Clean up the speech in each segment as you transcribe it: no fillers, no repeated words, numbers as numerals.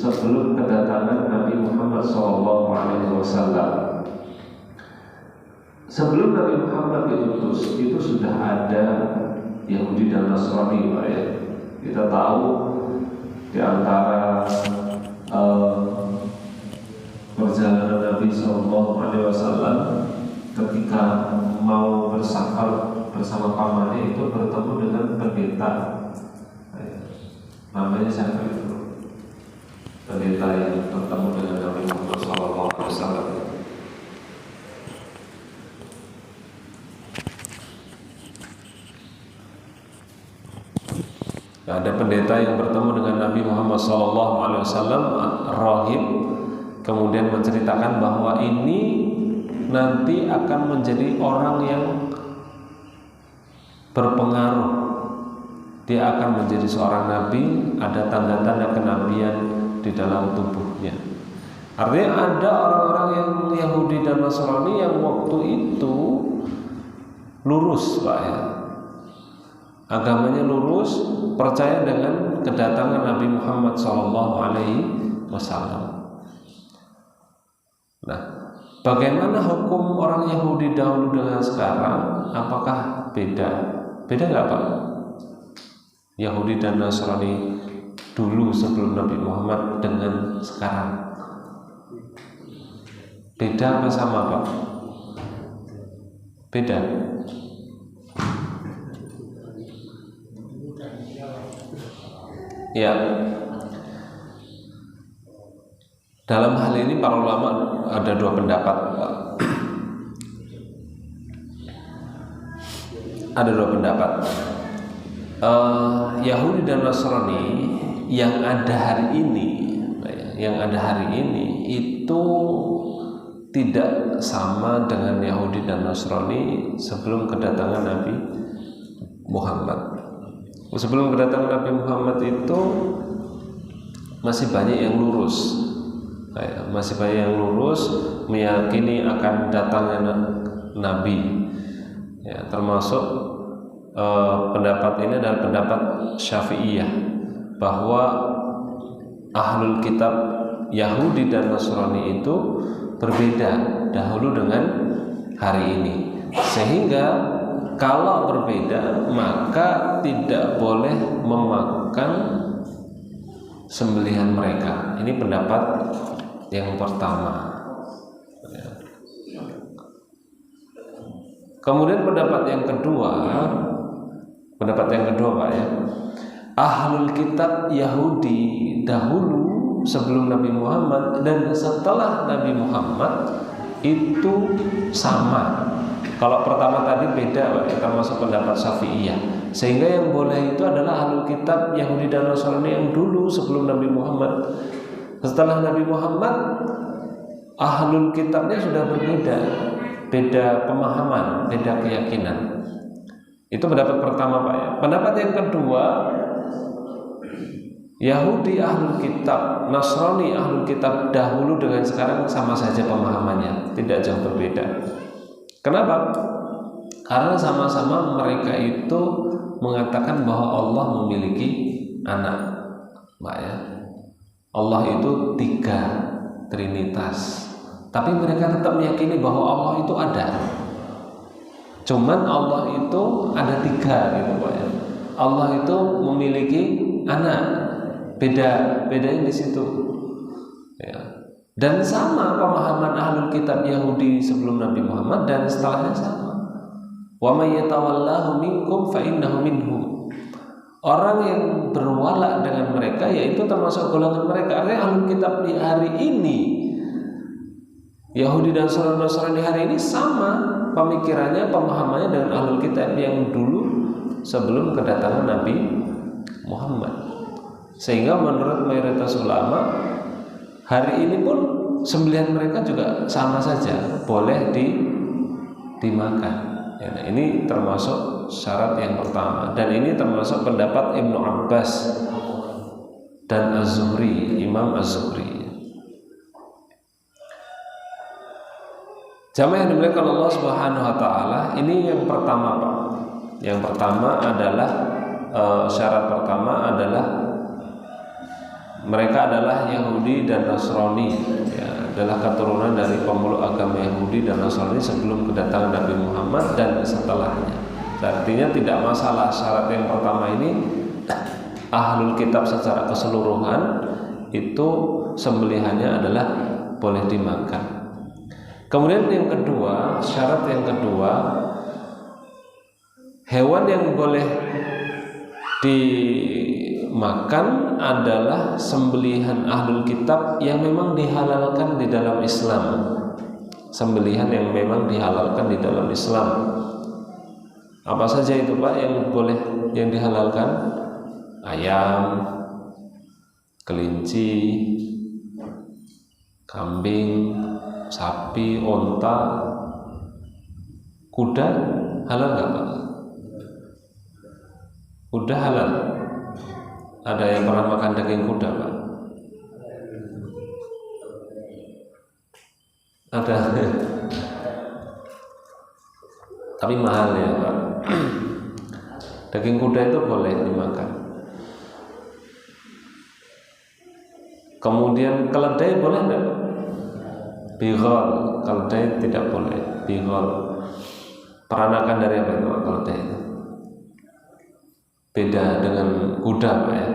sebelum kedatangan Nabi Muhammad SAW. Sebelum Nabi Muhammad diutus, itu sudah ada Yahudi dan Nasrani, Pak ya. Kita tahu di antara perjalanan Nabi SAW ketika mau bersafar bersama pamannya itu bertemu dengan pendeta. Namanya siapa itu? Pendeta yang bertemu dengan Nabi Muhammad SAW. Ada pendeta yang bertemu dengan Nabi Muhammad SAW, rahib, kemudian menceritakan bahwa ini nanti akan menjadi orang yang berpengaruh. Dia akan menjadi seorang nabi, ada tanda-tanda kenabian di dalam tubuhnya. Artinya ada orang-orang yang Yahudi dan Nasrani yang waktu itu lurus, Pak ya. Agamanya lurus, percaya dengan kedatangan Nabi Muhammad SAW. Nah, bagaimana hukum orang Yahudi dahulu dengan sekarang? Apakah beda? Beda nggak, Pak? Yahudi dan Nasrani dulu sebelum Nabi Muhammad dengan sekarang, beda apa sama, Pak? Beda. Ya, dalam hal ini para ulama ada dua pendapat. Ada dua pendapat. Yahudi dan Nasrani yang ada hari ini itu tidak sama dengan Yahudi dan Nasrani sebelum kedatangan Nabi Muhammad. Sebelum kedatangan Nabi Muhammad itu masih banyak yang lurus, meyakini akan datangnya Nabi. Ya, termasuk pendapat ini adalah pendapat Syafi'iyah, bahwa ahlul kitab Yahudi dan Nasrani itu berbeda dahulu dengan hari ini, sehingga kalau berbeda maka tidak boleh memakan sembelihan mereka. Ini pendapat yang pertama. Kemudian pendapat yang kedua, Pak ya, ahlul kitab Yahudi dahulu sebelum Nabi Muhammad dan setelah Nabi Muhammad itu sama. Kalau pertama tadi beda, Pak, kita masuk pendapat Syafi'iyah, sehingga yang boleh itu adalah ahlul kitab Yahudi dan Nasrani yang dulu sebelum Nabi Muhammad. Setelah Nabi Muhammad, ahlul kitabnya sudah berbeda, beda pemahaman, beda keyakinan. Itu pendapat pertama, Pak ya. Pendapat yang kedua, Yahudi ahlul kitab, Nasrani ahlul kitab dahulu dengan sekarang sama saja pemahamannya, tidak jauh berbeda. Kenapa? Karena sama-sama mereka itu mengatakan bahwa Allah memiliki anak, Pak ya. Allah itu 3, Trinitas. Tapi mereka tetap meyakini bahwa Allah itu ada. Cuman Allah itu ada 3 gitu, Pak ya. Allah itu memiliki anak. Bedanya di situ. Ya. Dan sama pemahaman ahlul kitab Yahudi sebelum Nabi Muhammad dan setelahnya sama. Wa may yatawallahu minkum fa innahu minhum. Orang yang berwala dengan mereka yaitu termasuk golongan mereka. Artinya ahlul kitab di hari ini, Yahudi dan Nasrani hari ini sama pemikirannya, pemahamannya dengan ahlul kitab yang dulu sebelum kedatangan Nabi Muhammad. Sehingga menurut mayoritas ulama, hari ini pun sembelihan mereka juga sama saja, boleh dimakan. Ya, nah ini termasuk syarat yang pertama, dan ini termasuk pendapat Ibnu Abbas dan Az-Zuhri, Imam Az-Zuhri. Jamaah yang dimuliakan Allah Subhanahu wa taala, ini yang pertama, Pak. Yang pertama adalah syarat pertama adalah mereka adalah Yahudi dan Nasrani, ya, adalah keturunan dari pemeluk agama Yahudi dan Nasrani sebelum kedatangan Nabi Muhammad dan setelahnya. Artinya tidak masalah syarat yang pertama ini, ahlul kitab secara keseluruhan itu sembelihannya adalah boleh dimakan. Kemudian yang kedua, syarat yang kedua, hewan yang boleh dimakan adalah sembelihan ahlul kitab yang memang dihalalkan di dalam Islam. Sembelihan yang memang dihalalkan di dalam Islam. Apa saja itu Pak yang boleh, yang dihalalkan? Ayam, kelinci, kambing, sapi, onta, kuda halal nggak Pak? Kuda halal. Ada yang pernah makan daging kuda Pak? Ada. Tapi mahal ya Pak. Daging kuda itu boleh dimakan. Kemudian keledai boleh enggak? Bighal, keledai tidak boleh. Bighal. Peranakan dari apa itu keledai itu? Beda dengan kuda Pak ya.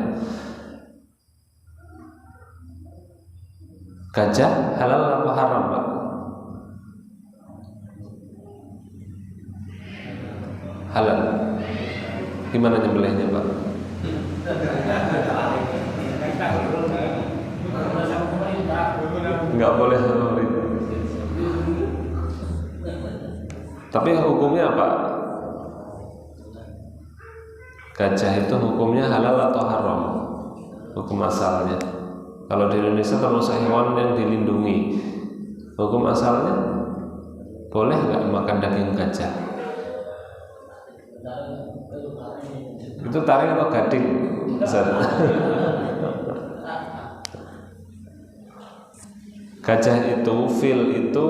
Gajah halal apa haram Pak? Halal. Gimana nyembelihnya Pak? Enggak boleh sembelih. Tapi hukumnya apa? Gajah itu hukumnya halal atau haram? Hukum asalnya. Kalau di Indonesia termasuk hewan yang dilindungi. Hukum asalnya boleh nggak makan daging gajah? Itu taring atau gading? Gajah itu, fil itu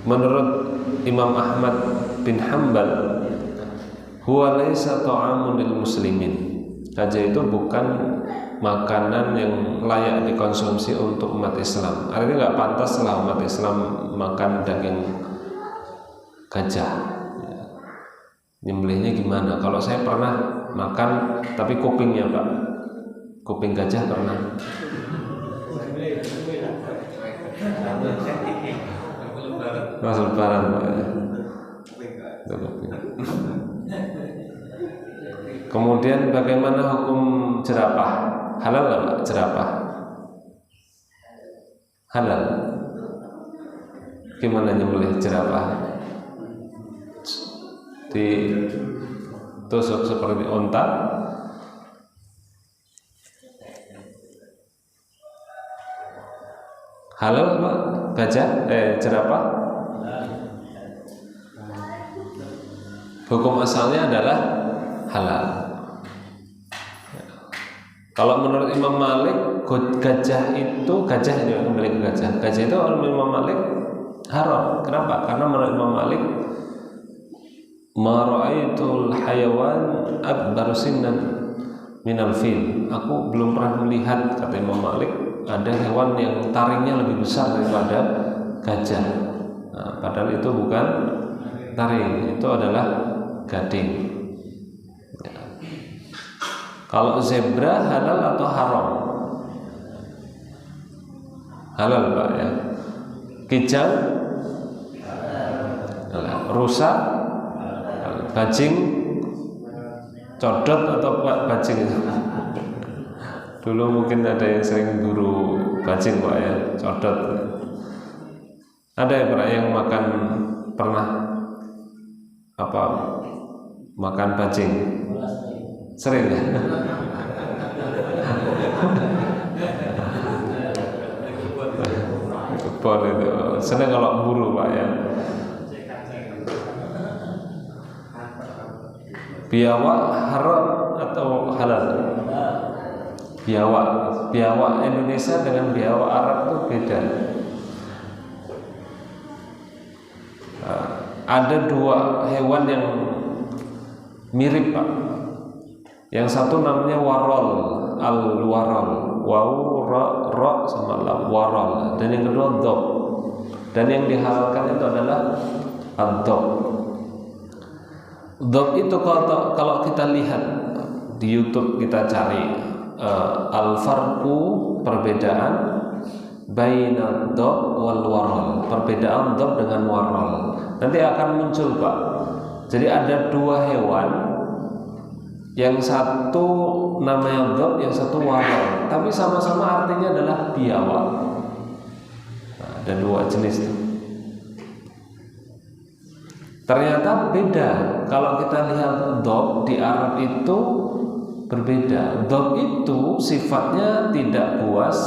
menurut Imam Ahmad bin Hanbal huwa laisa ta'amun lil muslimin. Gajah itu bukan makanan yang layak dikonsumsi untuk umat Islam. Artinya nggak pantas lah umat Islam makan daging gajah. Nyembelihnya gimana? Kalau saya pernah makan, tapi kupingnya Pak, kuping gajah pernah. Pas lebaran Pak. Kemudian bagaimana hukum jerapah? Halal nggak Pak jerapah? Halal. Gimana nyembelih jerapah? Ditusuk seperti onta, halal Pak gajah jerapah? Hukum asalnya adalah halal. Kalau menurut Imam Malik gajah itu memiliki gajah itu menurut Imam Malik haram. Kenapa? Karena menurut Imam Malik ma ra'aitul hayawan akbar sinnan minal fil. Aku belum pernah melihat, kata Imam Malik, ada hewan yang taringnya lebih besar daripada gajah. Nah, padahal itu bukan taring, itu adalah gading. Ya. Kalau zebra halal atau haram? Halal Pak ya. Kijang halal. Rusa, bajing, codot atau bajing itu? Dulu mungkin ada yang sering buru bajing Pak ya, codot. Ada ya Pak yang pernah makan bajing? Sering ya? Kebon itu senang kalau buru Pak ya. Biawak haram atau halal? Biawak Indonesia dengan biawak Arab itu beda. Ada dua hewan yang mirip Pak. Yang satu namanya warol. al-waral, waw ra sama lam, waral. Dan yang kedua dhab. Dan yang dihalalkan itu adalah ad-dhab. Dhab itu kalau kita lihat di YouTube, kita cari al-farqu, perbedaan baina dhab wal waral, perbedaan dhab dengan waral. Nanti akan muncul Pak. Jadi ada dua hewan, yang satu namanya dhab, yang satu waral, tapi sama-sama artinya adalah biawak. Nah, ada dua jenis itu. Ternyata beda. Kalau kita lihat dhab di Arab itu berbeda. Dhab itu sifatnya tidak buas,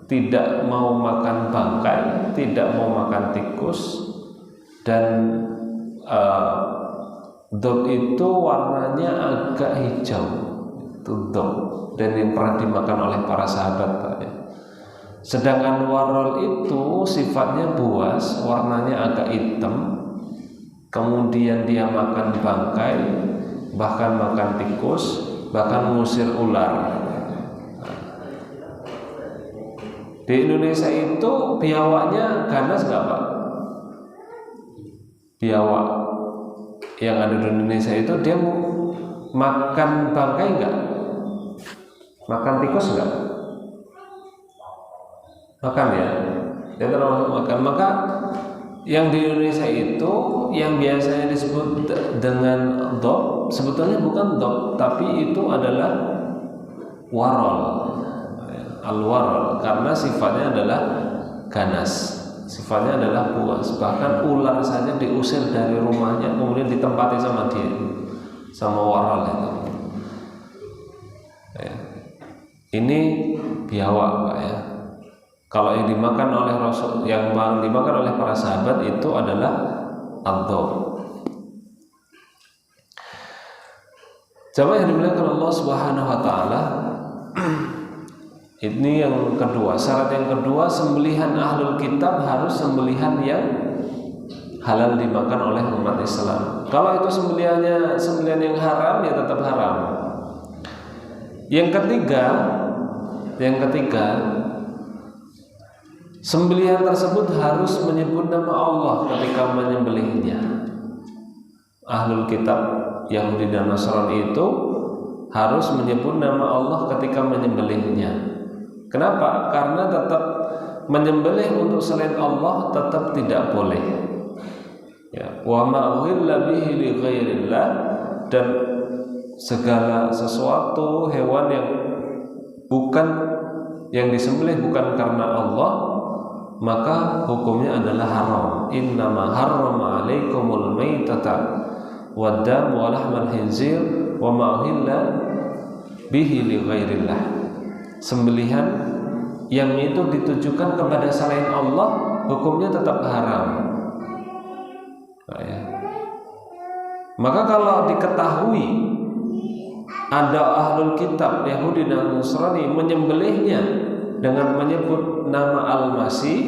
tidak mau makan bangkai, tidak mau makan tikus, dan dhab itu warnanya agak hijau. Itu dhab, dan yang pernah dimakan oleh para sahabat Pak ya. Sedangkan waral itu sifatnya buas, warnanya agak hitam, kemudian dia makan bangkai, bahkan makan tikus, bahkan mengusir ular. Di Indonesia itu biawaknya ganas nggak Pak? Biawak yang ada di Indonesia itu dia makan bangkai nggak? Makan tikus nggak? Makan ya. Dia termasuk makan. Maka yang di Indonesia itu yang biasanya disebut dengan dhab sebetulnya bukan dhab, tapi itu adalah waral, al-waral, karena sifatnya adalah ganas, sifatnya adalah buas. Bahkan ular saja diusir dari rumahnya kemudian ditempati sama dia, sama waral itu. Ya. Ini biawak Pak ya. Kalau yang dimakan oleh Rasul, yang dimakan oleh para sahabat itu adalah ad-dhab. Jamaah yang dimuliakan Allah Subhanahu wa taala, ini yang kedua, syarat yang kedua, sembelihan ahlul kitab harus sembelihan yang halal dimakan oleh umat Islam. Kalau itu sembelihan yang haram, ya tetap haram. Yang ketiga, sembelihan tersebut harus menyebut nama Allah ketika menyembelihnya. Ahlul kitab Yahudi dan Nasrani itu harus menyebut nama Allah ketika menyembelihnya. Kenapa? Karena tetap menyembelih untuk selain Allah tetap tidak boleh. Ya, wa ma uhilla bihi li ghairillah, dan segala sesuatu hewan yang disembelih bukan karena Allah, maka hukumnya adalah haram. Innama harrama alaikumul maitata waddam wa lahmal khinzir wa ma uhilla bihi li ghairillah. Sembelihan yang itu ditujukan kepada selain Allah hukumnya tetap haram. Nah, ya. Maka kalau diketahui ada ahlul kitab Yahudi dan Nasrani menyembelihnya dengan menyebut nama Al-Masih,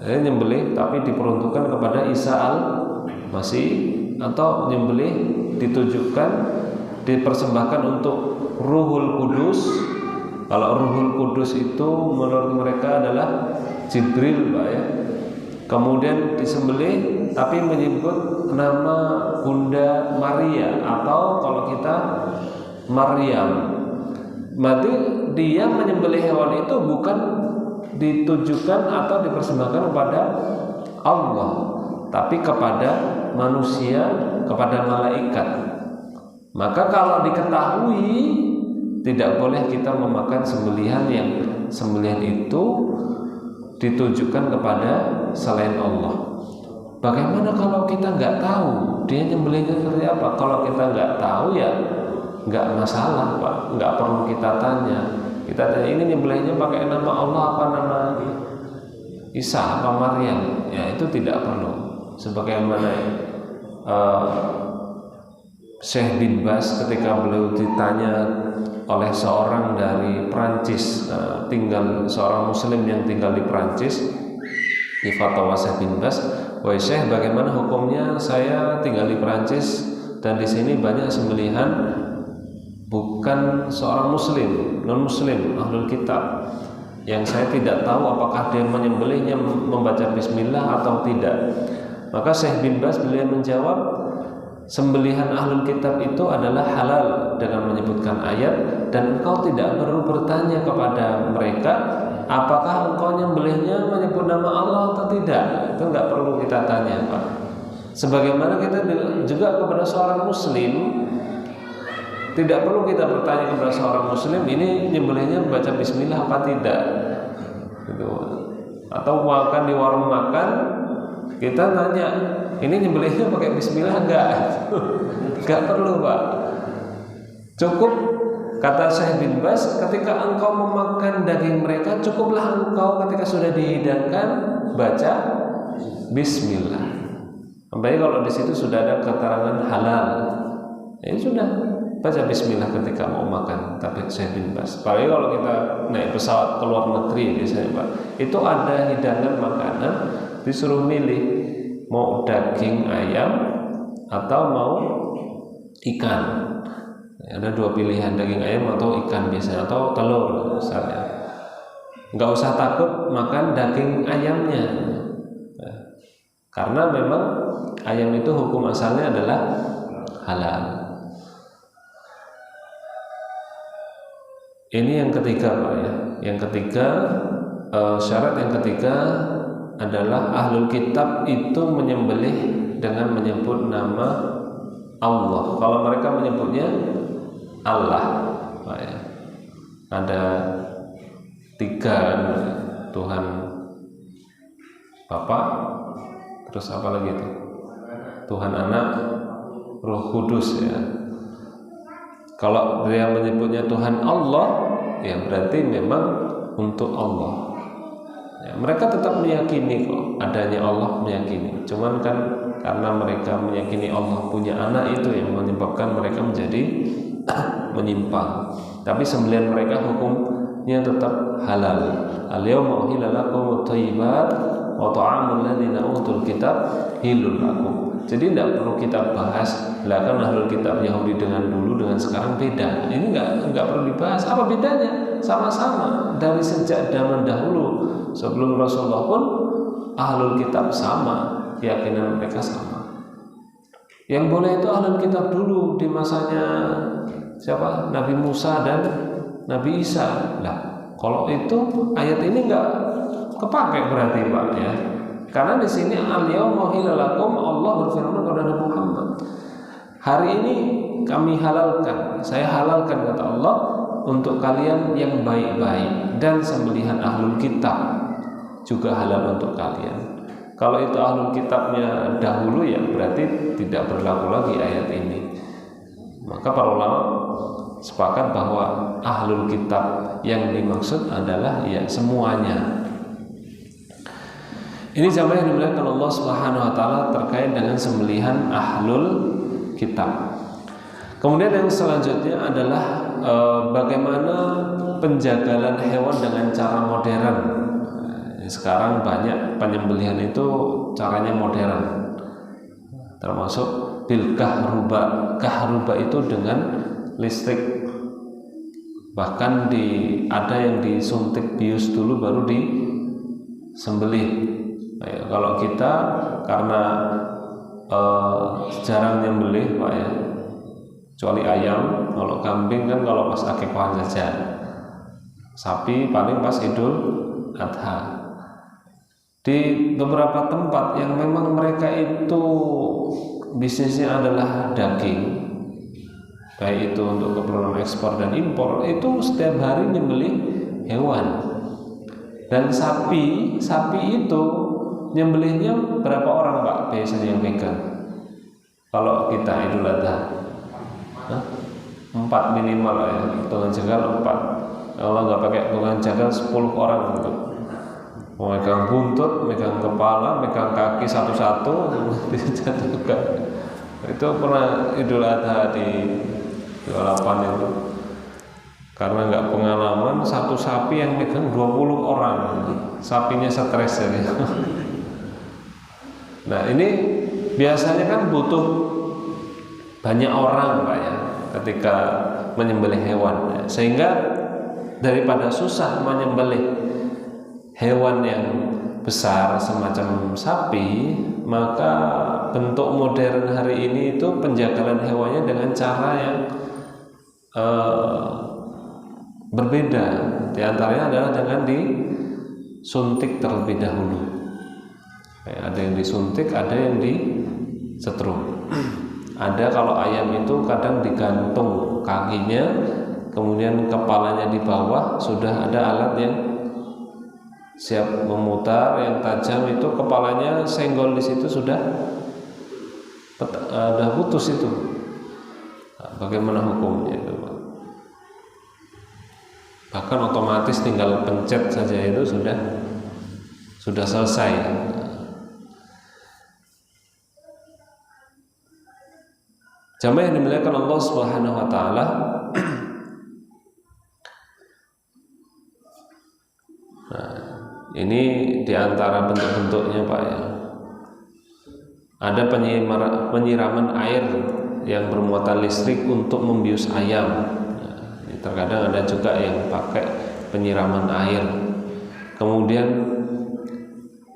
nyembelih tapi diperuntukkan kepada Isa Al-Masih, atau nyembelih ditujukan dipersembahkan untuk Ruhul Kudus. Kalau Ruhul Kudus itu menurut mereka adalah Jibril Pak ya. Kemudian disembelih tapi menyebut nama Bunda Maria, atau kalau kita Maryam. Berarti dia menyembelih hewan itu bukan ditujukan atau dipersembahkan kepada Allah, tapi kepada manusia, kepada malaikat. Maka kalau diketahui tidak boleh kita memakan sembelihan yang sembelihan itu ditujukan kepada selain Allah. Bagaimana kalau kita nggak tahu dia nyembelihnya seperti apa? Kalau kita nggak tahu ya nggak masalah Pak, nggak perlu kita tanya. Kita tanya ini nyembelihnya pakai nama Allah apa nama Isa apa Maryam? Ya itu tidak perlu. Sebagaimana Syekh bin Baz ketika beliau ditanya oleh seorang dari Prancis, seorang Muslim yang tinggal di Prancis, di fatwa Syekh bin Baz, wahai Syekh, bagaimana hukumnya saya tinggal di Prancis dan di sini banyak sembelihan bukan seorang muslim, non muslim, ahlul kitab, yang saya tidak tahu apakah dia menyembelihnya membaca bismillah atau tidak. Maka Syekh bin Baz beliau menjawab, sembelihan ahlul kitab itu adalah halal dengan menyebutkan ayat, dan engkau tidak perlu bertanya kepada mereka apakah engkau nyembelihnya menyebut nama Allah atau tidak. Itu nggak perlu kita tanya, Pak. Sebagaimana kita juga kepada seorang muslim, tidak perlu kita bertanya kepada seorang muslim ini nyembelihnya membaca bismillah apa tidak gitu. Atau makan di warung makan, kita tanya ini nyembelihnya pakai bismillah enggak? Enggak perlu, Pak. Cukup kata Syekh bin Baz, ketika engkau memakan daging mereka, cukuplah engkau ketika sudah dihidangkan baca bismillah. Kembali kalau di situ sudah ada keterangan halal, ya sudah baca bismillah ketika mau makan. Tapi Syekh bin Baz, apalagi kalau kita naik pesawat ke luar negeri biasanya, Pak, itu ada hidangan makanan, disuruh milih mau daging ayam atau mau ikan. Ada dua pilihan, daging ayam atau ikan biasanya, atau telur misalnya. Nggak usah takut makan daging ayamnya, karena memang ayam itu hukum asalnya adalah halal. Ini yang ketiga, Pak ya. Yang ketiga, syarat yang ketiga adalah ahlul kitab itu menyembelih dengan menyebut nama Allah. Kalau mereka menyebutnya Allah, Pak ya. Ada 3, Tuhan Bapa, terus apa lagi itu? Tuhan Anak, Roh Kudus ya. Kalau dia menyebutnya Tuhan Allah, ya berarti memang untuk Allah. Ya, mereka tetap meyakini kok adanya Allah, meyakini. Cuman kan karena mereka meyakini Allah punya anak, itu yang menyebabkan mereka menjadi menyimpang. Tapi sembelihan mereka hukumnya tetap halal. Al-yawma uhilla lakumut thayyibat wa ta'amul ladzina utul kitab hilul lakum. Jadi tidak perlu kita bahas, lah kan ahlul kitab Yahudi dengan dulu dengan sekarang beda. Ini enggak perlu dibahas. Apa bedanya? Sama-sama dari sejak zaman dahulu sebelum Rasulullah pun ahlul kitab sama, keyakinan mereka sama. Yang boleh itu ahlul kitab dulu di masanya siapa? Nabi Musa dan Nabi Isa. Lah, kalau itu ayat ini enggak kepake berarti, Pak ya. Karena di sini al-yawma uhilla lakum, Allah berfirman kepada Nabi Muhammad, hari ini kami halalkan, saya halalkan kata Allah untuk kalian yang baik-baik, dan sembelihan ahlul kitab juga halal untuk kalian. Kalau itu ahlul kitabnya dahulu, ya berarti tidak berlaku lagi ayat ini. Maka para ulama sepakat bahwa ahlul kitab yang dimaksud adalah ya semuanya. Ini jamaah yang dimuliakan Allah Subhanahu wa taala terkait dengan sembelihan ahlul kitab. Kemudian yang selanjutnya adalah bagaimana penjagalan hewan dengan cara modern. Sekarang banyak penyembelihan itu caranya modern, termasuk bil kahruba. Kahruba itu dengan listrik, bahkan ada yang disuntik bius dulu baru disembelih. Ya, kalau kita karena jarang nyembelih, Pak ya, kecuali ayam. Kalau kambing kan kalau pas akikahan saja, sapi paling pas Idul Adha. Di beberapa tempat yang memang mereka itu bisnisnya adalah daging, baik itu untuk keperluan ekspor dan impor, itu setiap hari nyembelih hewan. Dan sapi itu nyembelihnya berapa orang, Pak, biasanya yang pegang? Kalau kita Idul Adha 4 minimal ya, hitungan jagal 4. Kalau nggak pakai hitungan jagal 10 orang gitu. Megang buntut, megang kepala, megang kaki satu-satu. Itu pernah Idul Adha di 28 itu. Karena nggak pengalaman, satu sapi yang megang 20 orang. Sapinya stres ya. Nah ini biasanya kan butuh banyak orang, Pak ya, ketika menyembelih hewan. Sehingga daripada susah menyembelih hewan yang besar semacam sapi, maka bentuk modern hari ini itu penjagalan hewannya dengan cara yang berbeda. Di antaranya adalah dengan disuntik terlebih dahulu. Ada yang disuntik, ada yang disetrum. Ada kalau ayam itu kadang digantung kakinya, kemudian kepalanya di bawah, sudah ada alat yang siap memutar yang tajam, itu kepalanya senggol di situ sudah putus itu. Nah, bagaimana hukumnya itu, Pak? Bahkan otomatis tinggal pencet saja itu sudah selesai. Jamaah yang dimuliakan Allah Subhanahu wa taala, nah, ini diantara bentuk-bentuknya, Pak, ya. Ada penyiraman air yang bermuatan listrik untuk membius ayam. Nah, terkadang ada juga yang pakai penyiraman air. Kemudian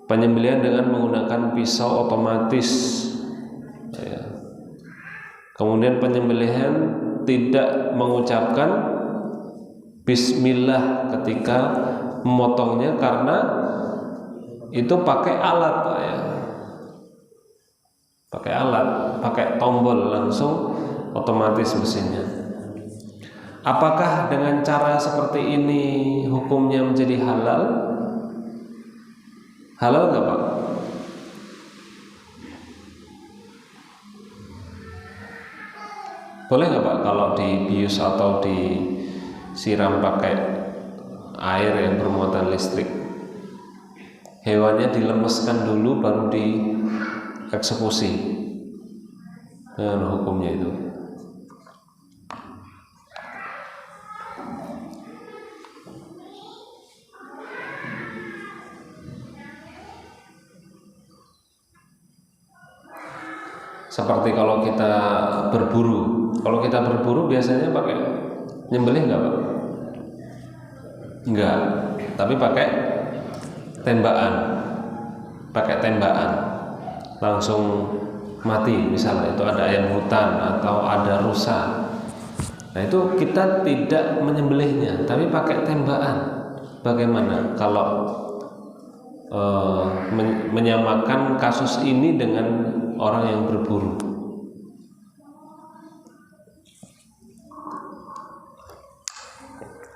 penyembelihan dengan menggunakan pisau otomatis, ya. Kemudian penyembelihan tidak mengucapkan bismillah ketika memotongnya karena itu pakai alat, Pak, ya. Pakai alat, pakai tombol langsung otomatis mesinnya. Apakah dengan cara seperti ini hukumnya menjadi halal? Halal nggak, Pak? Boleh nggak, Pak, kalau dibius atau disiram pakai air yang bermuatan listrik? Hewannya dilemeskan dulu baru dieksekusi. Dengan hukumnya itu. Seperti kalau kita berburu. Kalau kita berburu biasanya pakai nyembelih nggak, Pak? Enggak, tapi pakai tembakan. Pakai tembakan langsung mati, misalnya itu ada ayam hutan atau ada rusa. Nah, itu kita tidak menyembelihnya, tapi pakai tembakan. Bagaimana kalau menyamakan kasus ini dengan orang yang berburu?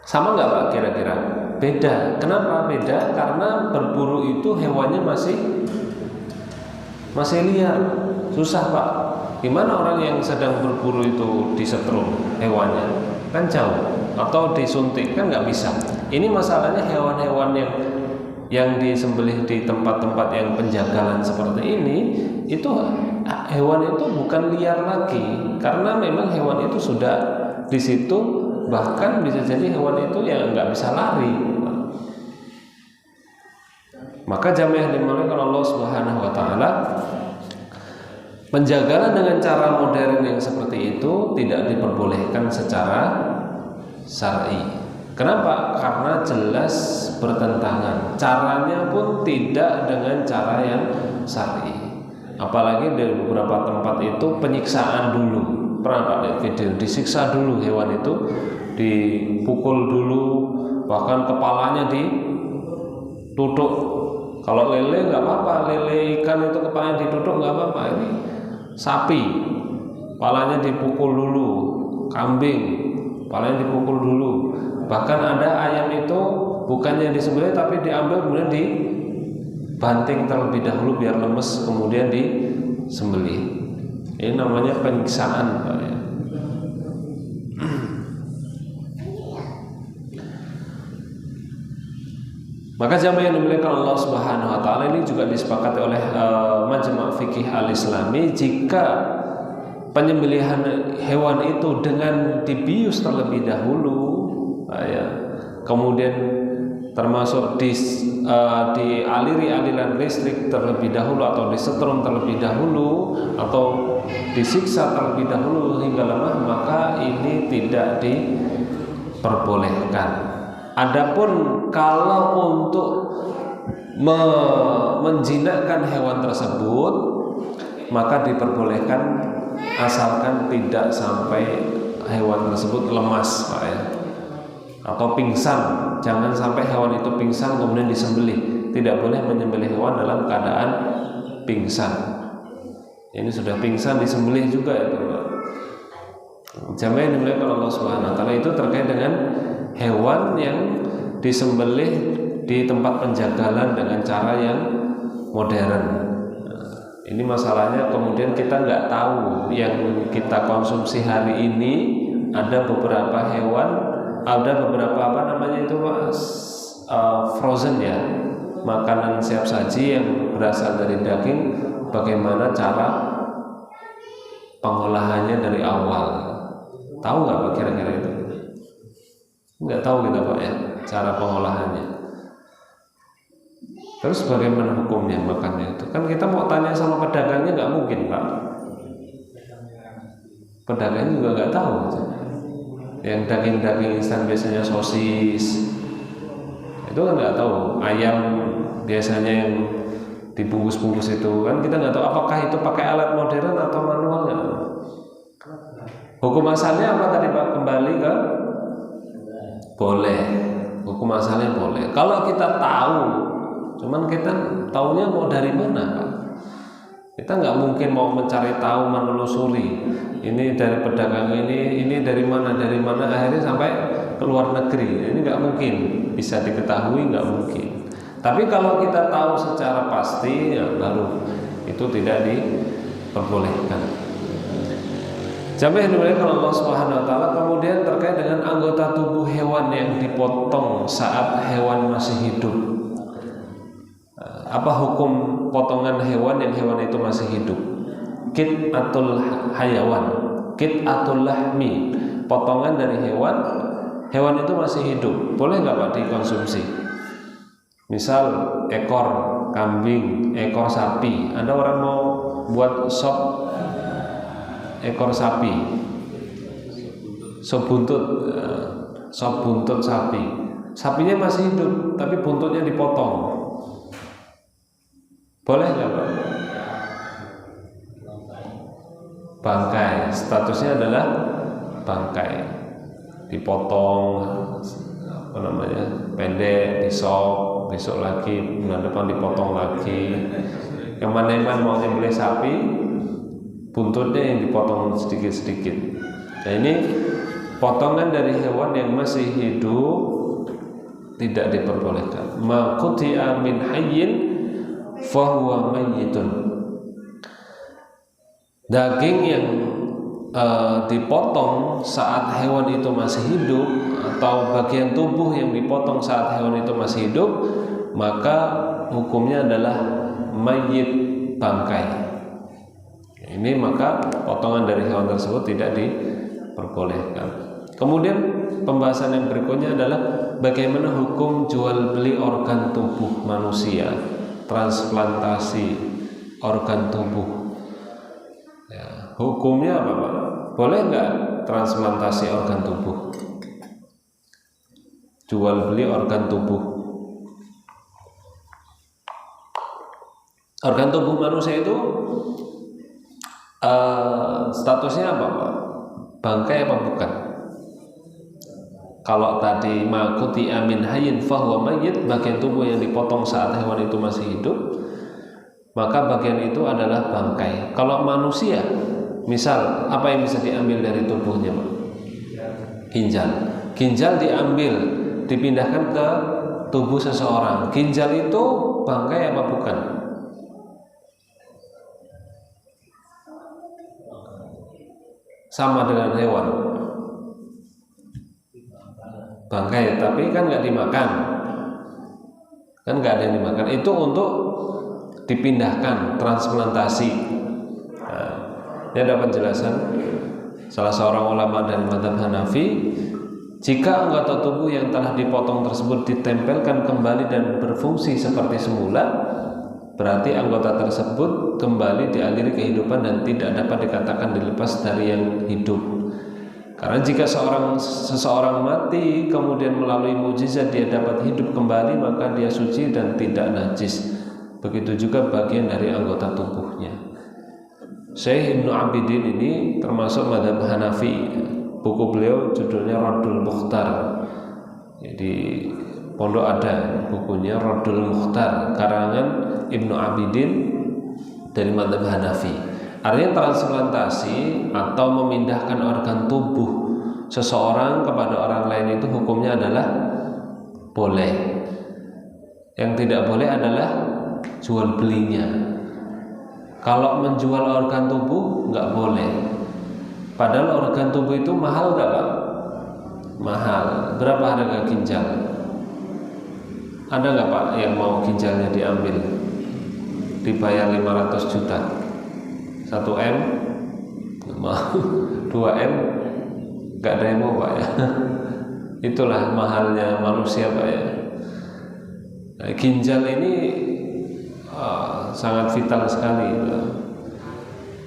Sama nggak, Pak, kira-kira? Beda. Kenapa beda? Karena berburu itu hewannya masih liar, susah, Pak. Gimana orang yang sedang berburu itu disetrum hewannya? Kan jauh. Atau disuntik, kan nggak bisa. Ini masalahnya hewan-hewan yang disembelih di tempat-tempat yang penjagalan seperti ini, itu hewan itu bukan liar lagi, karena memang hewan itu sudah di situ, bahkan bisa jadi hewan itu yang nggak bisa lari. Maka jamaah dimuliakan Allah Subhanahu wa taala, penjagalan dengan cara modern yang seperti itu tidak diperbolehkan secara syar'i. Kenapa? Karena jelas bertentangan. Caranya pun tidak dengan cara yang syar'i. Apalagi dari beberapa tempat itu penyiksaan dulu. Pernah Pak lihat video? Disiksa dulu hewan itu, dipukul dulu, bahkan kepalanya ditutuk. Kalau lele nggak apa-apa, lele ikan itu kepalanya ditutuk nggak apa-apa. Ini sapi, kepalanya dipukul dulu. Kambing, kepalanya dipukul dulu. Bahkan ada ayam itu bukannya disembelih tapi diambil kemudian dibanting terlebih dahulu biar lemes, kemudian disembelih. Ini namanya penyiksaan, Pak, ya. Maka jamaah yang dimuliakan Allah Subhanahu wa taala, ini juga disepakati oleh Majma' Fikih Al-Islami, jika penyembelihan hewan itu dengan dibius terlebih dahulu, ya, kemudian termasuk dialiri aliran listrik terlebih dahulu, atau disetrum terlebih dahulu, atau disiksa terlebih dahulu hingga lemah, maka ini tidak diperbolehkan. Adapun kalau untuk menjinakkan hewan tersebut, maka diperbolehkan asalkan tidak sampai hewan tersebut lemas, Pak ya, atau pingsan. Jangan sampai hewan itu pingsan kemudian disembelih. Tidak boleh menyembelih hewan dalam keadaan pingsan. Ini sudah pingsan disembelih juga itu, Pak. Jamaah yang dimuliakan Allah Subhanahu wa taala, itu terkait dengan hewan yang disembelih di tempat penjagalan dengan cara yang modern. Ini masalahnya, kemudian kita nggak tahu yang kita konsumsi hari ini ada beberapa hewan, ada beberapa frozen ya, makanan siap saji yang berasal dari daging, bagaimana cara pengolahannya dari awal. Tahu nggak Pak kira-kira itu? Nggak tahu kita Pak ya, cara pengolahannya. Terus bagaimana hukumnya makannya itu? Kan kita mau tanya sama pedagangnya nggak mungkin Pak. Pedagangnya juga nggak tahu. Yang daging-daging instan biasanya sosis, itu kan nggak tahu. Ayam biasanya yang dibungkus-bungkus itu kan kita nggak tahu apakah itu pakai alat modern atau manual nggak. Hukum asalnya apa tadi Pak? Kembali ke boleh. Hukum asalnya boleh. Kalau kita tahu, cuman kita taunya mau dari mana Pak? Kita nggak mungkin mau mencari tahu, menelusuri ini dari pedagang ini dari mana, akhirnya sampai ke luar negeri. Ini nggak mungkin bisa diketahui, nggak mungkin. Tapi kalau kita tahu secara pasti, ya baru itu tidak diperbolehkan. Jamaah yang dimuliakan Allah Subhanahu wa taala, kemudian terkait dengan anggota tubuh hewan yang dipotong saat hewan masih hidup. Apa hukum potongan hewan yang hewan itu masih hidup? Qit'atul hayawan, qit'atul lahmi, potongan dari hewan itu masih hidup, boleh nggak Pak dikonsumsi? Misal ekor kambing, ekor sapi, ada orang mau buat sop ekor sapi, sop buntut sapi, sapinya masih hidup tapi buntutnya dipotong, boleh nggak Pak? Bangkai, statusnya adalah bangkai, dipotong pendek, disop, besok lagi, bulan depan dipotong lagi. Kemana-mana mau nyembelih sapi, buntutnya yang dipotong sedikit-sedikit. Nah ini potongan dari hewan yang masih hidup tidak diperbolehkan. Ma quti'a min hayyin fahuwa mayyitun. Daging yang dipotong saat hewan itu masih hidup, atau bagian tubuh yang dipotong saat hewan itu masih hidup, maka hukumnya adalah mayyit, bangkai. Ini maka potongan dari hewan tersebut tidak diperbolehkan. Kemudian pembahasan yang berikutnya adalah bagaimana hukum jual beli organ tubuh manusia, transplantasi organ tubuh. Ya, hukumnya apa Pak? Boleh nggak transplantasi organ tubuh? Jual beli organ tubuh. Organ tubuh manusia itu statusnya apa Pak? Bangkai apa bukan? Kalau tadi makuti amin hayyin fahuwa mayyit, bagian tubuh yang dipotong saat hewan itu masih hidup, maka bagian itu adalah bangkai. Kalau manusia, misal apa yang bisa diambil dari tubuhnya Pak? Ginjal diambil, dipindahkan ke tubuh seseorang. Ginjal itu bangkai apa bukan? Sama dengan hewan, bangkai, tapi kan nggak dimakan, kan nggak ada yang dimakan. Itu untuk dipindahkan, transplantasi. Nah, ini ada penjelasan salah seorang ulama dari mazhab Hanafi. Jika anggota tubuh yang telah dipotong tersebut ditempelkan kembali dan berfungsi seperti semula, berarti anggota tersebut kembali dialiri kehidupan dan tidak dapat dikatakan dilepas dari yang hidup. Karena jika seseorang mati kemudian melalui mukjizat dia dapat hidup kembali, maka dia suci dan tidak najis. Begitu juga bagian dari anggota tubuhnya. Syekh Ibnu Abidin ini termasuk mazhab Hanafi. Buku beliau judulnya Raddul Mukhtar. Di pondok ada bukunya Raddul Mukhtar karangan Ibnu Abidin dari mazhab Hanafi. Artinya transplantasi atau memindahkan organ tubuh seseorang kepada orang lain itu hukumnya adalah boleh. Yang tidak boleh adalah jual belinya. Kalau menjual organ tubuh nggak boleh. Padahal organ tubuh itu mahal nggak Pak? Mahal. Berapa harga ginjal? Ada nggak Pak yang mau ginjalnya diambil? Dibayar 500 juta. 1 M? Mau 2 M? Nggak ada yang mau Pak ya. Itulah mahalnya manusia Pak ya. Nah, ginjal ini sangat vital sekali.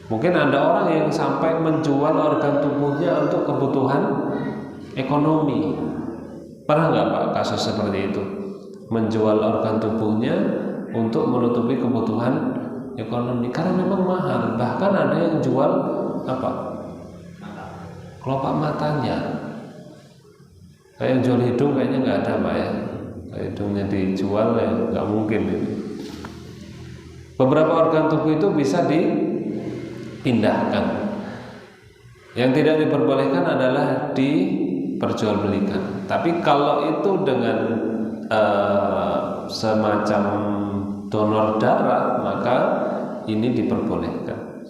Mungkin ada orang yang sampai menjual organ tubuhnya untuk kebutuhan ekonomi. Pernah nggak Pak kasus seperti itu? Menjual organ tubuhnya untuk menutupi kebutuhan ekonomi karena memang mahal. Bahkan ada yang jual apa? Kelopak matanya. Kayak yang jual hidung kayaknya nggak ada Pak ya. Hidungnya dijual ya nggak mungkin ini. Beberapa organ tubuh itu bisa dipindahkan. Yang tidak diperbolehkan adalah diperjualbelikan. Tapi kalau itu dengan semacam donor darah, maka ini diperbolehkan.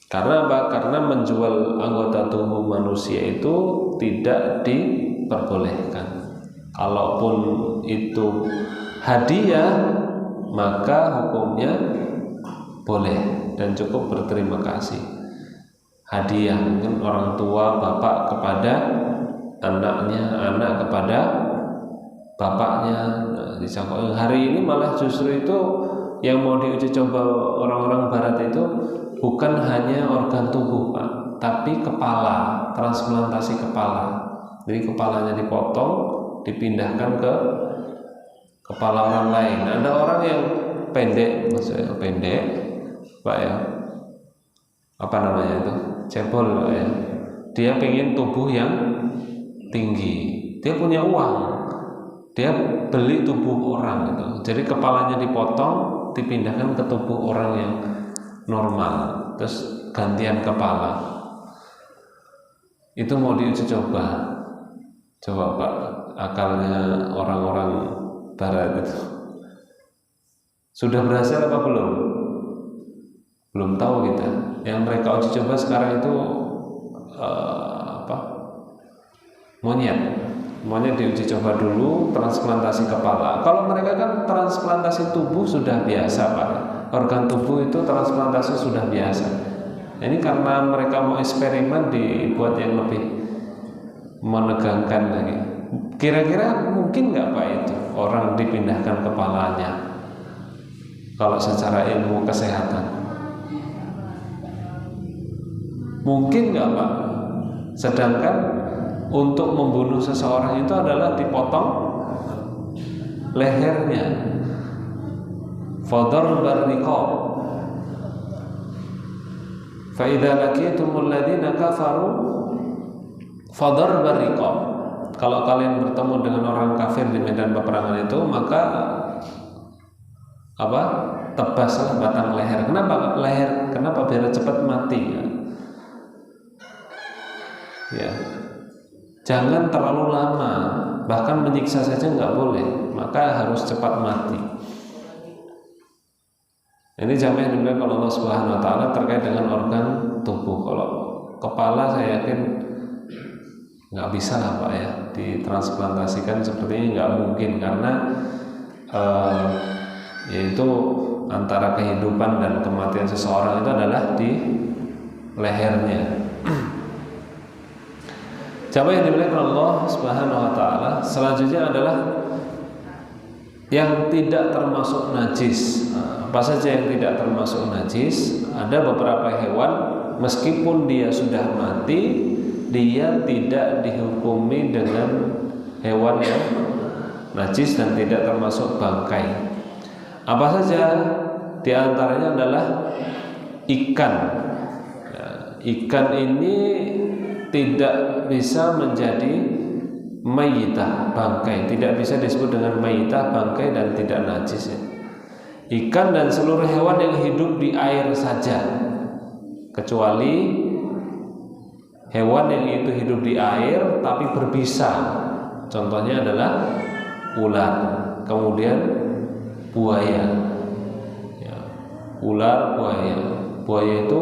Karena apa? Karena menjual anggota tubuh manusia itu tidak diperbolehkan. Kalaupun itu hadiah, maka hukumnya boleh dan cukup berterima kasih. Hadiah mungkin orang tua bapak kepada anaknya, anak kepada bapaknya. Nah, hari ini malah justru itu yang mau diuji coba orang-orang barat itu bukan hanya organ tubuh Pak, tapi kepala, transplantasi kepala. Jadi kepalanya dipotong, dipindahkan ke kepala orang lain. Ada orang yang pendek, maksudnya pendek, Pak ya, apa namanya itu, cebol Pak ya. Dia pengen tubuh yang tinggi, dia punya uang, dia beli tubuh orang gitu. Jadi kepalanya dipotong, dipindahkan ke tubuh orang yang normal, terus gantian kepala. Itu mau diuji coba Pak, akalnya orang-orang barat itu. Sudah berhasil apa belum? Belum tahu kita. Yang mereka uji coba sekarang itu monyet diuji coba dulu, transplantasi kepala. Kalau mereka kan transplantasi tubuh sudah biasa Pak. Organ tubuh itu transplantasi sudah biasa. Ini karena mereka mau eksperimen dibuat yang lebih menegangkan lagi. Kira-kira mungkin nggak Pak itu orang dipindahkan kepalanya kalau secara ilmu kesehatan? Mungkin nggak Pak? Sedangkan untuk membunuh seseorang itu adalah dipotong lehernya. Fadharbar riqab. Fa idza laqitumul ladzina kafaru fadharbar riqab. Kalau kalian bertemu dengan orang kafir di medan peperangan itu, maka tebaslah batang leher. Kenapa leher? Kenapa? Biar cepat mati ya. Jangan terlalu lama, bahkan menyiksa saja nggak boleh, maka harus cepat mati. Ini jamaah yang dimuliakan Allah Subhanahu Wa Taala terkait dengan organ tubuh. Kalau kepala saya yakin nggak bisa lah Pak ya, ditransplantasikan sepertinya nggak mungkin, karena yaitu antara kehidupan dan kematian seseorang itu adalah di lehernya. Jamaah yang dimuliakan Allah Subhanahu wa taala, selanjutnya adalah yang tidak termasuk najis. Apa saja yang tidak termasuk najis? Ada beberapa hewan meskipun dia sudah mati, dia tidak dihukumi dengan hewan yang najis dan tidak termasuk bangkai. Apa saja? Di antaranya adalah ikan. Ikan ini tidak bisa menjadi mayitah, bangkai, tidak bisa disebut dengan mayitah, bangkai, dan tidak najis. Ikan dan seluruh hewan yang hidup di air saja, kecuali hewan yang itu hidup di air tapi berbisa. Contohnya adalah ular, kemudian buaya. Ya, ular, buaya. Buaya itu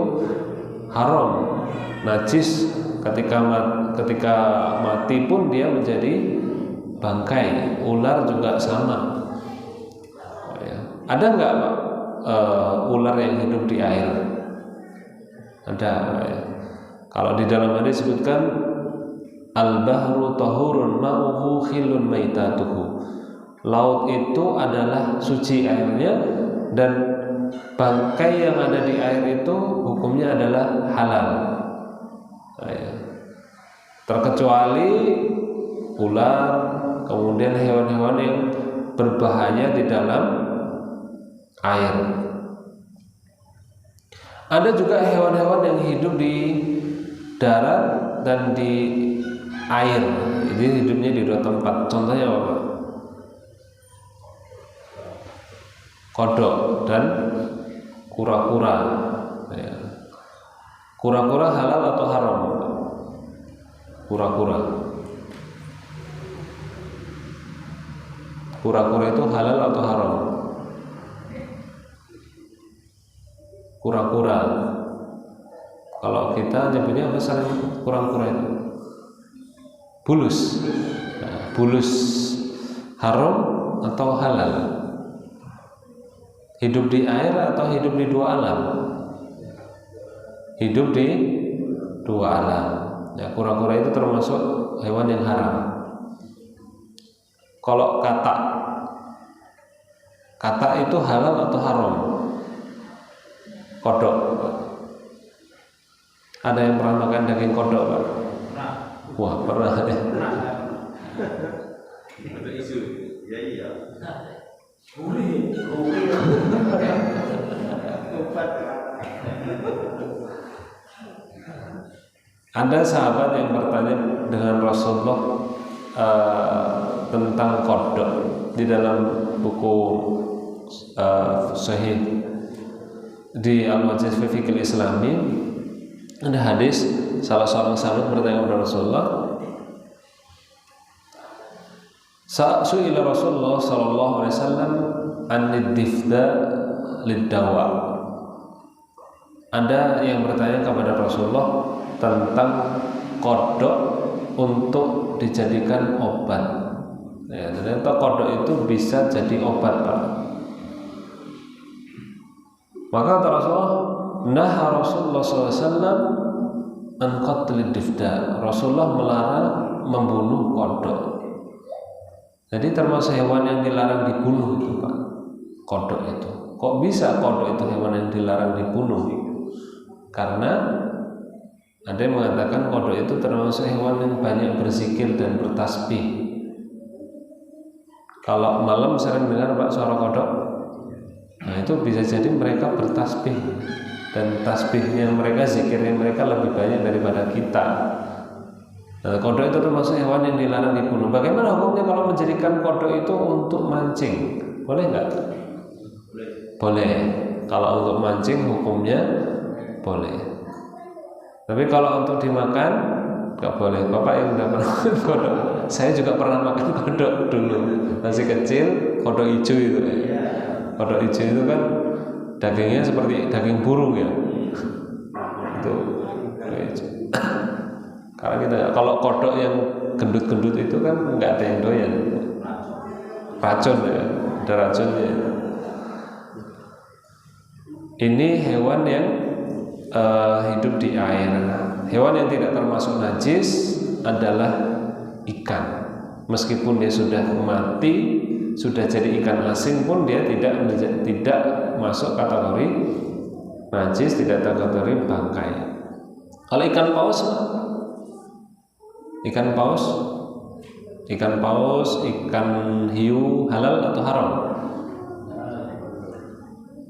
haram, najis. Ketika mati pun dia menjadi bangkai. Ular juga sama. Ada nggak ular yang hidup di air? Ada. Kalau di dalam hadis disebutkan al-bahru tahurun ma'uhu khilun maitatuhu. Laut itu adalah suci airnya, dan bangkai yang ada di air itu hukumnya adalah halal. Terkecuali ular, kemudian hewan-hewan yang berbahaya di dalam air. Ada juga hewan-hewan yang hidup di darat dan di air. Jadi hidupnya di dua tempat. Contohnya apa? Kodok dan kura-kura. Kura-kura halal atau haram? Kura-kura itu halal atau haram? Kura-kura. Kalau kita nyebutnya apa selain kura-kura itu? Bulus. Bulus haram atau halal? Hidup di air atau hidup di dua alam? Hidup di dua alam. Ya, kura-kura itu termasuk hewan yang haram. Kalau katak itu halal atau haram? Kodok. Ada yang pernah makan daging kodok, Pak? Wah, pernah ya. Ada isu. Ya iya. Ada sahabat yang bertanya dengan Rasulullah tentang kodok. Di dalam buku Sahih di Al-Wajiz fi Fiqhil Islami ada hadis, salah seorang sahabat bertanya kepada Rasulullah, Su'ila Rasulullah sallallahu alaihi wasallam anid difda lid-dawa. Ada yang bertanya kepada Rasulullah tentang kodok untuk dijadikan obat. Ya, ternyata kodok itu bisa jadi obat, Pak. Maka kata Rasulullah, naha Rasulullah SAW an qatlid difda. Rasulullah melarang membunuh kodok. Jadi termasuk hewan yang dilarang dibunuh itu, Pak. Kodok itu. Kok bisa kodok itu hewan yang dilarang dibunuh? Karena ada yang mengatakan kodok itu termasuk hewan yang banyak berzikir dan bertasbih. Kalau malam sering dengar, Pak, suara kodok. Nah, itu bisa jadi mereka bertasbih, dan tasbihnya mereka, zikirnya mereka lebih banyak daripada kita. Nah, kodok itu termasuk hewan yang dilarang dibunuh. Bagaimana hukumnya kalau menjadikan kodok itu untuk mancing? Boleh nggak? Boleh. Kalau untuk mancing hukumnya boleh. Tapi kalau untuk dimakan nggak boleh. Bapak yang udah pernah makan kodok, saya juga pernah makan kodok dulu. Masih kecil, kodok hijau itu. Kodok hijau itu kan dagingnya seperti daging burung ya. Itu hijau. Karena kita, kalau kodok yang gendut-gendut itu kan nggak ada yang doyan, racun ya, ada racunnya. Ini hewan yang hidup di air. Hewan yang tidak termasuk najis adalah ikan. Meskipun dia sudah mati, sudah jadi ikan asin pun dia tidak masuk kategori najis, tidak kategori bangkai. Kalau ikan paus, ikan hiu halal atau haram?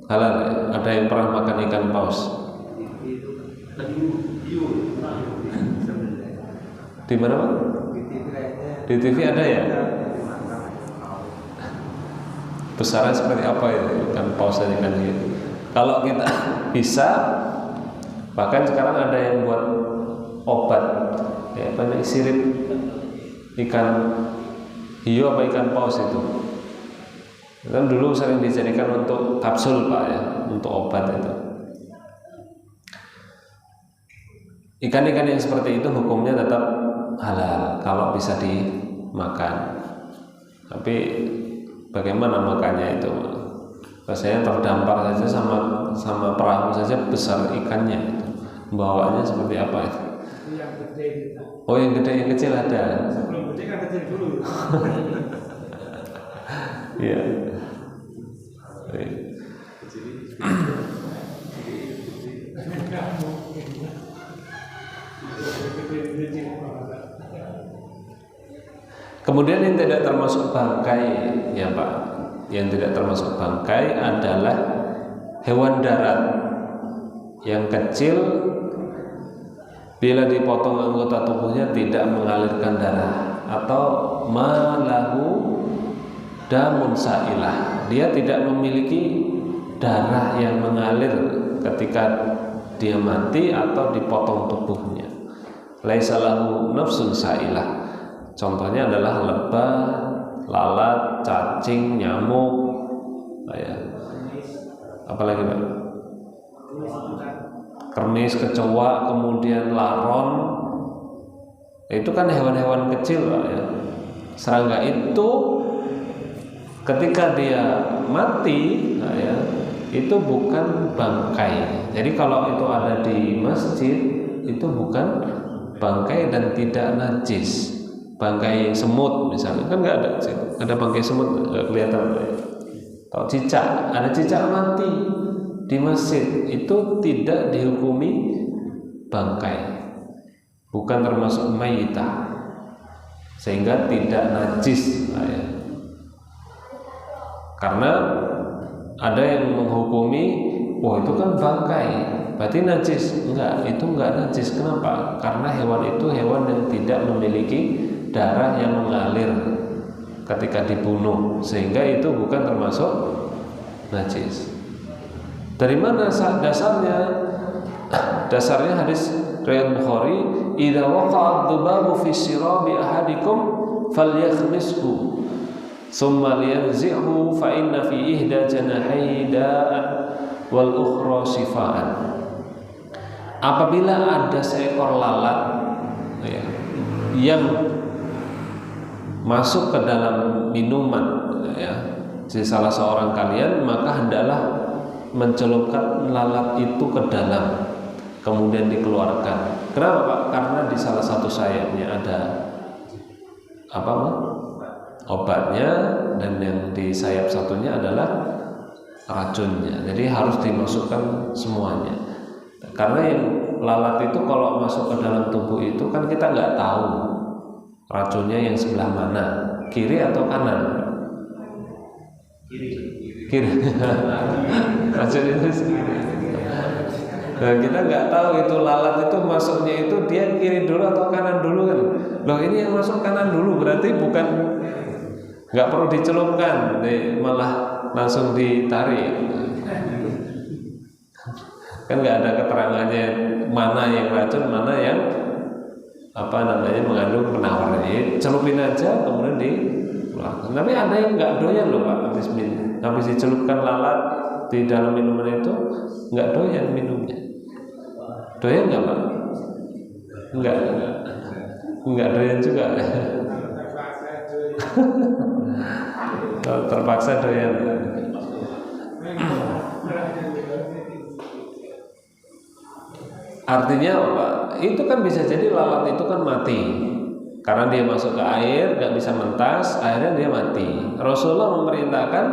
Halal. Ada yang pernah makan ikan paus? Di mana, Pak? Di TV ada ya? Besarnya seperti apa ya ikan paus dan ikan hiu? Kalau kita bisa, bahkan sekarang ada yang buat obat, ya, banyak sirip ikan hiu apa ikan paus itu. Kan dulu sering dijadikan untuk kapsul, Pak, ya, untuk obat itu. Ikan-ikan yang seperti itu hukumnya tetap halal kalau bisa dimakan. Tapi bagaimana makannya itu? Biasanya terdampar saja sama perahu saja besar ikannya itu. Bawaannya seperti apa itu? Yang gede gitu. Oh, yang gede, yang kecil ada. Sebelum gede kan kecil dulu. Iya. Kemudian yang tidak termasuk bangkai, ya Pak, yang tidak termasuk bangkai adalah hewan darat yang kecil, bila dipotong anggota tubuhnya tidak mengalirkan darah, atau malahu damun sailah, dia tidak memiliki darah yang mengalir ketika dia mati atau dipotong tubuhnya. Laisa lahu nafsun sailah. Contohnya adalah lebah, lalat, cacing, nyamuk, ya. Apalagi Pak? Kermis, kecoa, kemudian laron. Itu kan hewan-hewan kecil, Pak, ya. Serangga itu ketika dia mati, ya, itu bukan bangkai. Jadi kalau itu ada di masjid, itu bukan bangkai dan tidak najis. Bangkai semut misalnya kan nggak ada, ada bangkai semut nggak kelihatan. Kalau cicak, ada cicak mati di masjid, itu tidak dihukumi bangkai, bukan termasuk mayitah, sehingga tidak najis, ya. Karena ada yang menghukumi, wah itu kan bangkai, berarti najis. Enggak, itu enggak najis. Kenapa? Karena hewan itu hewan yang tidak memiliki darah yang mengalir ketika dibunuh, sehingga itu bukan termasuk najis. Dari mana dasarnya? Dasarnya hadis riwayat Bukhari, "Idza waqa'a ad-dubabu fi sirabi ahadikum falyakhmishu, thumma liyanzi'hu fa inna fi ihda janahihi da'an wal ukhra shifaan." Apabila ada seekor lalat, ya, yang masuk ke dalam minuman, ya, di salah seorang kalian, maka hendaklah mencelupkan lalat itu ke dalam, kemudian dikeluarkan. Kenapa, Pak? Karena di salah satu sayapnya ada apa, Pak? Obatnya, dan yang di sayap satunya adalah racunnya. Jadi harus dimasukkan semuanya. Karena yang lalat itu kalau masuk ke dalam tubuh itu kan kita nggak tahu racunnya yang sebelah mana, kiri atau kanan? Kiri. Racun itu kiri. Nah, kita nggak tahu itu lalat itu masuknya itu dia kiri dulu atau kanan dulu kan? Loh, ini yang masuk kanan dulu, berarti bukan, nggak perlu dicelupkan, malah langsung ditarik. Kan nggak ada keterangannya mana yang racun, mana yang mengandung penawar. Celupin aja kemudian dikeluarkan. Tapi ada yang nggak doyan loh, Pak, habis dicelupkan lalat di dalam minuman itu nggak doyan minumnya. Doyan nggak, Pak? Nggak doyan juga. Kalau terpaksa doyan. Artinya apa? Itu kan bisa jadi lalat itu kan mati. karena dia masuk ke air, nggak bisa mentas, akhirnya dia mati. Rasulullah memerintahkan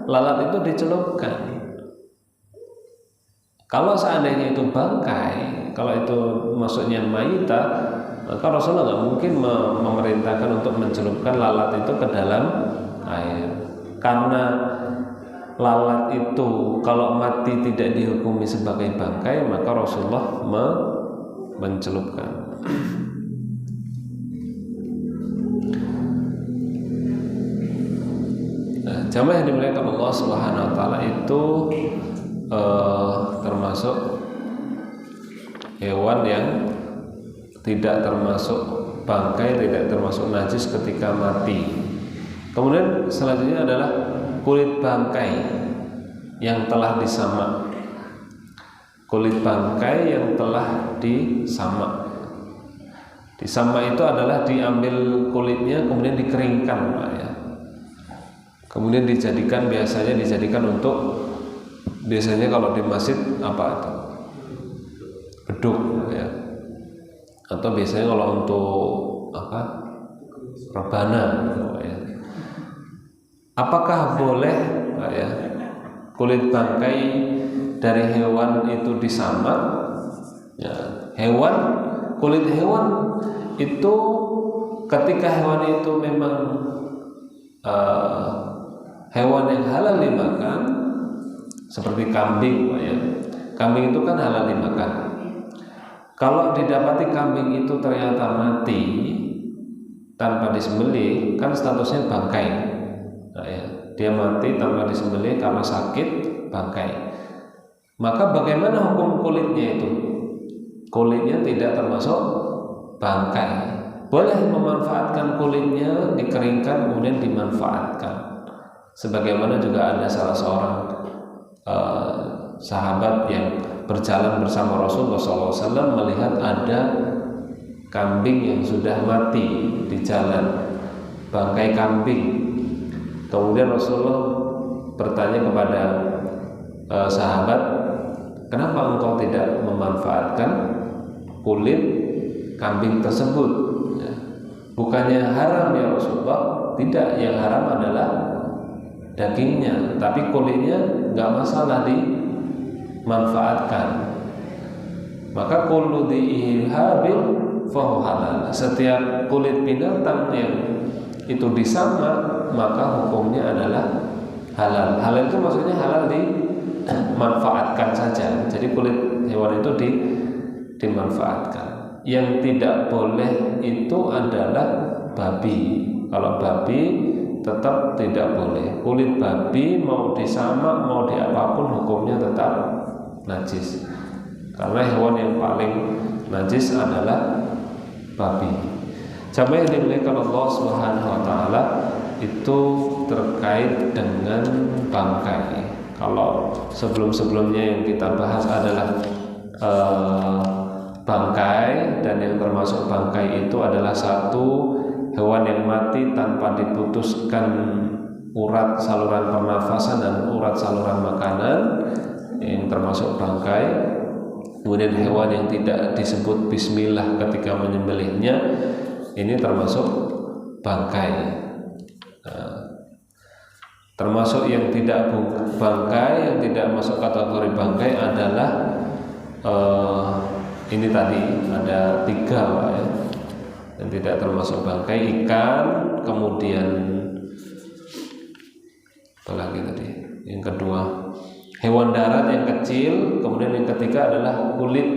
lalat itu dicelupkan. Kalau seandainya itu bangkai, kalau itu maksudnya mayita, maka Rasulullah nggak mungkin memerintahkan untuk mencelupkan lalat itu ke dalam air, karena lalat itu kalau mati tidak dihukumi sebagai bangkai, maka Rasulullah mencelupkan. Nah, jamaah yang dimuliakan Allah Subhanahu wa taala itu termasuk hewan yang tidak termasuk bangkai, tidak termasuk najis ketika mati. Kemudian selanjutnya adalah kulit bangkai yang telah disamak. Kulit bangkai yang telah disamak. Disamak itu adalah diambil kulitnya kemudian dikeringkan, Pak, ya. Kemudian biasanya dijadikan untuk, biasanya kalau di masjid apa itu? Beduk, ya. Atau biasanya kalau untuk apa? Rebana, ya. Apakah boleh, Pak, ya, kulit bangkai dari hewan itu disamak? Ya, kulit hewan itu ketika hewan itu memang hewan yang halal dimakan, seperti kambing, Pak, ya. Kambing itu kan halal dimakan. Kalau didapati kambing itu ternyata mati tanpa disembelih, kan statusnya bangkai. Nah, ya, dia mati tanpa disembelih karena sakit, bangkai. Maka bagaimana hukum kulitnya itu? Kulitnya tidak termasuk bangkai. Boleh memanfaatkan kulitnya, dikeringkan kemudian dimanfaatkan. Sebagaimana juga ada salah seorang sahabat yang berjalan bersama Rasulullah SAW melihat ada kambing yang sudah mati di jalan, bangkai kambing. Kemudian Rasulullah bertanya kepada sahabat, kenapa engkau tidak memanfaatkan kulit kambing tersebut? Ya. Bukannya haram ya Rasulullah? Tidak, yang haram adalah dagingnya, tapi kulitnya nggak masalah dimanfaatkan. Maka kullu dhi'habil fahu halal. Setiap kulit binatang yang itu disamak maka hukumnya adalah halal. Halal itu maksudnya halal dimanfaatkan saja. Jadi kulit hewan itu dimanfaatkan. Yang tidak boleh itu adalah babi. Kalau babi tetap tidak boleh. Kulit babi mau disamak mau diapapun hukumnya tetap najis. Karena hewan yang paling najis adalah babi. Jamaah yang dimuliakan Allah Subhanahu wa taala, itu terkait dengan bangkai. Kalau sebelum-sebelumnya yang kita bahas adalah bangkai, dan yang termasuk bangkai itu adalah satu hewan yang mati tanpa diputuskan urat saluran pernafasan dan urat saluran makanan, yang termasuk bangkai. Kemudian hewan yang tidak disebut bismillah ketika menyembelihnya, ini termasuk bangkai. Termasuk yang tidak bangkai, yang tidak masuk kategori bangkai adalah ini tadi ada 3, Pak, ya, yang tidak termasuk bangkai: ikan, kemudian apa lagi tadi? Yang kedua hewan darat yang kecil, kemudian yang ketiga adalah kulit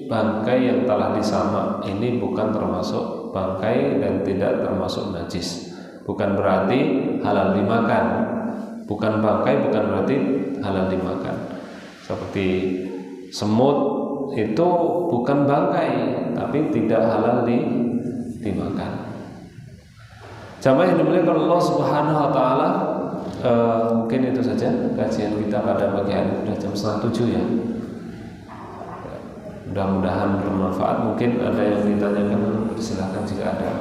bangkai yang telah disamak. Ini bukan termasuk bangkai dan tidak termasuk najis. Bukan berarti halal dimakan. Bukan bangkai bukan berarti halal dimakan. Seperti semut itu bukan bangkai tapi tidak halal dimakan. Jamaah yang dimuliakan Allah Subhanahu wa taala, mungkin itu saja kajian kita pada pagi hari. Sudah jam 6:30 ya. Mudah-mudahan bermanfaat. Mungkin ada yang ditanyakan, silakan jika ada.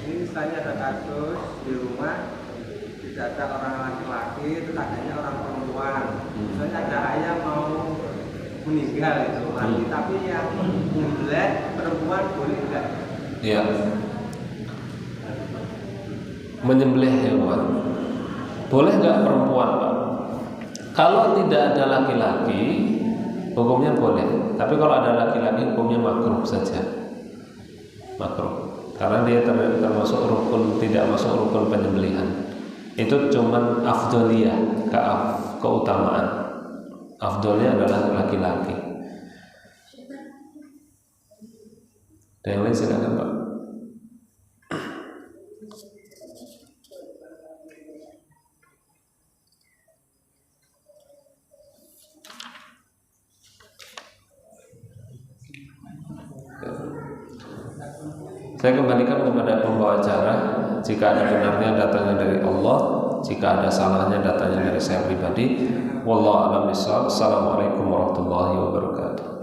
Ini misalnya ada kasus di rumah tidak ada orang laki-laki, itu adanya orang perempuan. Misalnya ada ayah mau meninggal itu mati, tapi yang menyembelih perempuan boleh enggak? Ya, menyembelih hewan boleh nggak perempuan, Pak? Kalau tidak ada laki-laki hukumnya boleh, tapi kalau ada laki-laki hukumnya makruh saja, makruh, karena dia termasuk rukun, tidak masuk rukun penyembelihan. Itu cuman afdoliyah, keutamaan. Afdolnya adalah laki-laki. Ada yang lain silakan, Pak. Saya kembalikan kepada pembawa acara. Jika ada benarnya datangnya dari Allah, jika ada salahnya datangnya dari saya pribadi. Wallahu a'lam bishawab. Assalamualaikum warahmatullahi wabarakatuh.